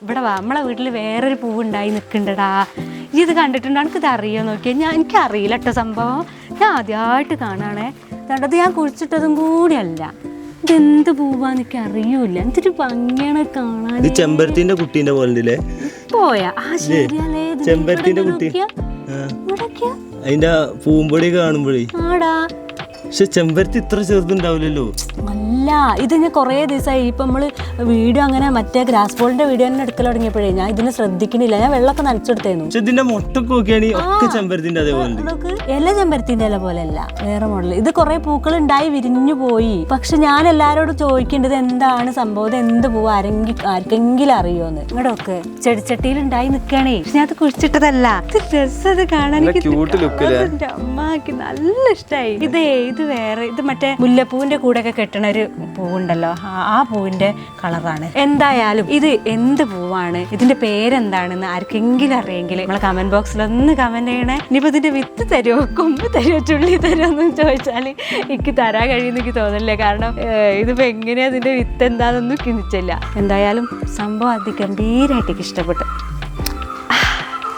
ഇവിടെ വാ, നമ്മളെ വീട്ടിൽ വേറൊരു പൂവുണ്ടായി നിൽക്കണ്ടടാ. ഇത് കണ്ടിട്ടുണ്ടോ? എനിക്കിത് അറിയോ നോക്കിയാൽ എനിക്കറിയില്ല കേട്ടോ സംഭവം. ഞാൻ ആദ്യമായിട്ട് കാണാണേ. കണ്ടത് ഞാൻ കുഴിച്ചിട്ടതും കൂടിയല്ല. ഇതെന്ത് പൂവാന്ന് എനിക്ക് അറിയൂല. എന്തൊരു ഭംഗിയാണ് കാണാൻ. ചെമ്പരത്തിന്റെ കുട്ടീന്റെ പോലെ പോയാ ശരിയല്ലേ? ചെമ്പരത്തിന്റെ കുട്ടി അതിന്റെ പൂമ്പൊടി കാണുമ്പോഴേ ആടാ. പക്ഷെ ചെമ്പരത്തി ഇത്ര ചെറുതുണ്ടാവില്ലല്ലോ. അല്ല, ഇത് ഞാൻ കുറേ ദിവസമായി ഇപ്പം നമ്മൾ വീഡിയോ അങ്ങനെ മറ്റേ ഗ്രാസ് ബോളിന്റെ വീഡിയോ തന്നെ എടുക്കൽ തുടങ്ങിയപ്പോഴേ ഞാൻ ഇതിനെ ശ്രദ്ധിക്കണില്ല. ഞാൻ വെള്ളമൊക്കെ നനച്ചെടുത്തേന്നു. പക്ഷെ ഇതിന്റെ മൊട്ടൊക്കെ നോക്കിയാണെങ്കിൽ ഒക്കെ ചെമ്പരത്തിന്റെ അതേപോലെ. എല്ലാ ചെമ്പരത്തിന്റെ ഇല പോലെ അല്ല, വേറെ മോഡൽ. ഇത് കുറെ പൂക്കൾ ഉണ്ടായി വിരിഞ്ഞു പോയി. പക്ഷെ ഞാൻ എല്ലാരോടും ചോദിക്കേണ്ടത് എന്താണ് സംഭവം, എന്ത് പൂവ് ആർക്കെങ്കിലും അറിയോന്ന്. ഇങ്ങോട്ടൊക്കെ ചെടിച്ചട്ടിയിൽ ഉണ്ടായി നിൽക്കണേ. പക്ഷെ ഞാൻ അത് കുഴിച്ചിട്ടതല്ല. രസം കാണാൻ അമ്മക്ക് നല്ല ഇഷ്ടായി. ഇത് വേറെ, ഇത് മറ്റേ മുല്ലപ്പൂവിന്റെ കൂടെ ഒക്കെ കെട്ടണ ഒരു പൂവുണ്ടല്ലോ, ആ പൂവിന്റെ കളറാണ്. എന്തായാലും ഇത് എന്ത് പൂവാണ്, ഇതിന്റെ പേരെന്താണെന്ന് ആർക്കെങ്കിലും അറിയെങ്കിൽ നമ്മളെ കമന്റ് ബോക്സിൽ ഒന്ന് കമന്റ് ചെയ്യണേ. ഇനിയിപ്പോ ഇതിന്റെ വിത്ത് തരുമോ, കൊമ്പ് തരുമോ, ചുള്ളി തരുമോ എന്ന് ചോദിച്ചാൽ എനിക്ക് തരാൻ കഴിയുമെന്ന് എനിക്ക് തോന്നില്ല. കാരണം ഇതിപ്പോ എങ്ങനെയാ ഇതിന്റെ വിത്ത് എന്താണെന്നൊന്നും കിണിച്ചില്ല. എന്തായാലും സംഭവം അതിഗംഭീരമായിട്ട് എനിക്ക് ഇഷ്ടപ്പെട്ടു.